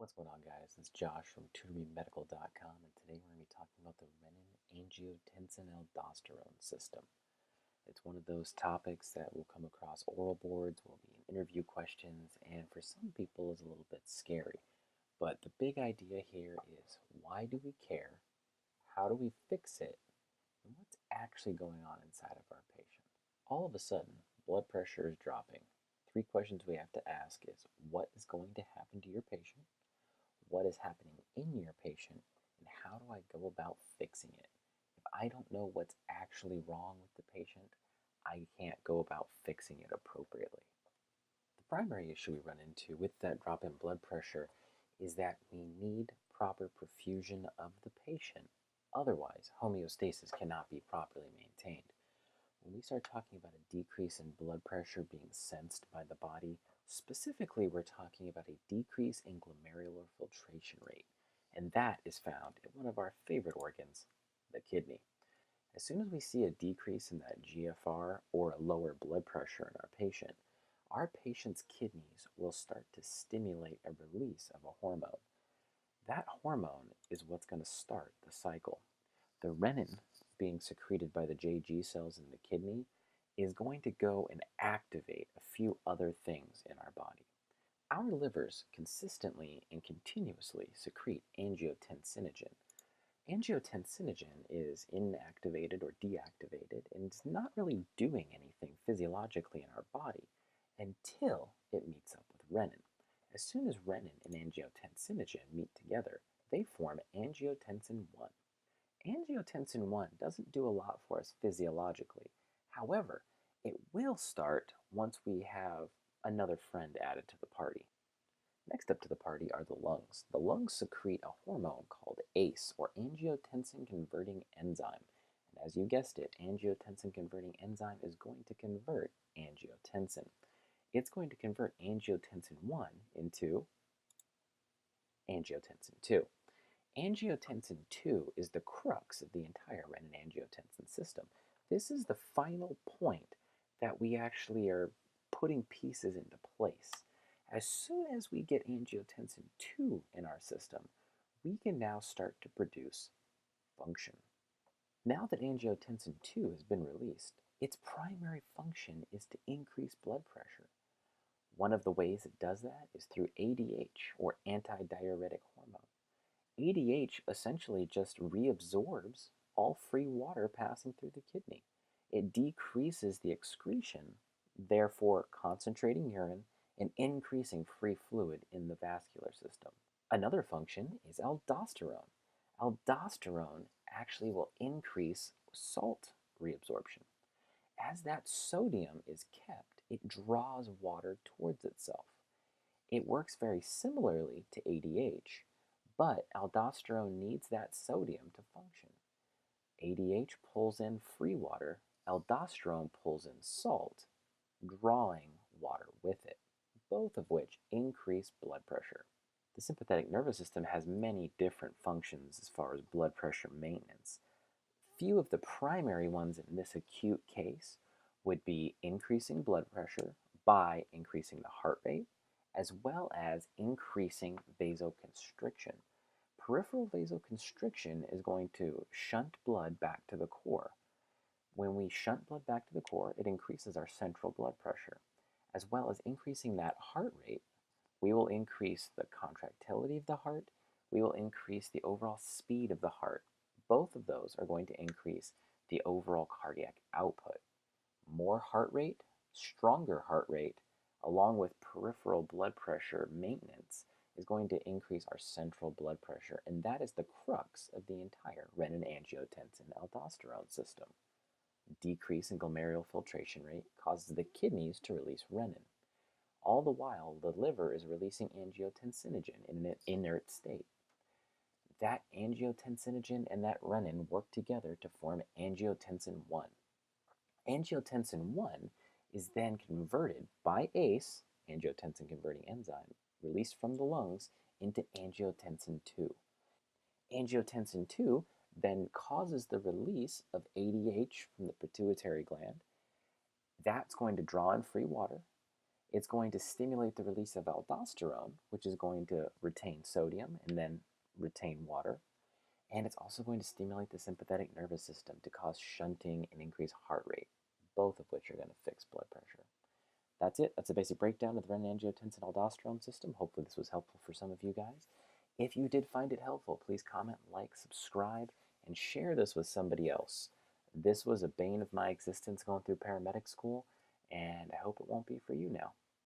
What's going on, guys? It's Josh from tutormemedical.com, and today we're going to be talking about the Rennin Angiotensin Aldosterone system. It's one of those topics that will come across oral boards, will be in interview questions, and for some people is a little bit scary. But the big idea here is, why do we care? How do we fix it? And what's actually going on inside of our patient? All of a sudden, blood pressure is dropping. Three questions we have to ask is, what is going to happen to your patient? What is happening in your patient, and how do I go about fixing it? If I don't know what's actually wrong with the patient, I can't go about fixing it appropriately. The primary issue we run into with that drop in blood pressure is that we need proper perfusion of the patient. Otherwise, homeostasis cannot be properly maintained. When we start talking about a decrease in blood pressure being sensed by the body, specifically we're talking about a decrease in glomerular filtration rate, and that is found in one of our favorite organs, the kidney. As soon as we see a decrease in that GFR or a lower blood pressure in our patient's kidneys will start to stimulate a release of a hormone. That hormone is what's going to start the cycle. The renin being secreted by the JG cells in the kidney is going to go and activate a few other things in our body. Our livers consistently and continuously secrete angiotensinogen. Angiotensinogen is inactivated or deactivated and is not really doing anything physiologically in our body until it meets up with renin. As soon as renin and angiotensinogen meet together, they form angiotensin 1. Angiotensin 1 doesn't do a lot for us physiologically. However, it will start once we have another friend added to the party. Next up to the party are the lungs. The lungs secrete a hormone called ACE, or angiotensin converting enzyme. And as you guessed it, angiotensin converting enzyme is going to convert angiotensin. It's going to convert angiotensin 1 into angiotensin 2. Angiotensin 2 is the crux of the entire renin-angiotensin system. This is the final point that we actually are putting pieces into place. As soon as we get angiotensin 2 in our system, we can now start to produce function. Now that angiotensin 2 has been released, its primary function is to increase blood pressure. One of the ways it does that is through ADH, or antidiuretic hormone. ADH essentially just reabsorbs all free water passing through the kidney. It decreases the excretion, therefore concentrating urine and increasing free fluid in the vascular system. Another function is aldosterone. Aldosterone actually will increase salt reabsorption. As that sodium is kept, it draws water towards itself. It works very similarly to ADH, but aldosterone needs that sodium to function. ADH pulls in free water, aldosterone pulls in salt, drawing water with it, both of which increase blood pressure. The sympathetic nervous system has many different functions as far as blood pressure maintenance. Few of the primary ones in this acute case would be increasing blood pressure by increasing the heart rate, as well as increasing vasoconstriction. Peripheral vasoconstriction is going to shunt blood back to the core. When we shunt blood back to the core, it increases our central blood pressure. As well as increasing that heart rate, we will increase the contractility of the heart, we will increase the overall speed of the heart. Both of those are going to increase the overall cardiac output. More heart rate, stronger heart rate, along with peripheral blood pressure maintenance is going to increase our central blood pressure, and that is the crux of the entire renin-angiotensin-aldosterone system. Decrease in glomerular filtration rate causes the kidneys to release renin. All the while, the liver is releasing angiotensinogen in an inert state. That angiotensinogen and that renin work together to form angiotensin 1. Angiotensin 1 is then converted by ACE, angiotensin converting enzyme, released from the lungs, into angiotensin 2. Angiotensin 2 then causes the release of ADH from the pituitary gland. That's going to draw in free water. It's going to stimulate the release of aldosterone, which is going to retain sodium and then retain water. And it's also going to stimulate the sympathetic nervous system to cause shunting and increase heart rate, both of which are going to fix blood pressure. That's it. That's a basic breakdown of the renin-angiotensin aldosterone system. Hopefully this was helpful for some of you guys. If you did find it helpful, please comment, like, subscribe, and share this with somebody else. This was a bane of my existence going through paramedic school, and I hope it won't be for you now.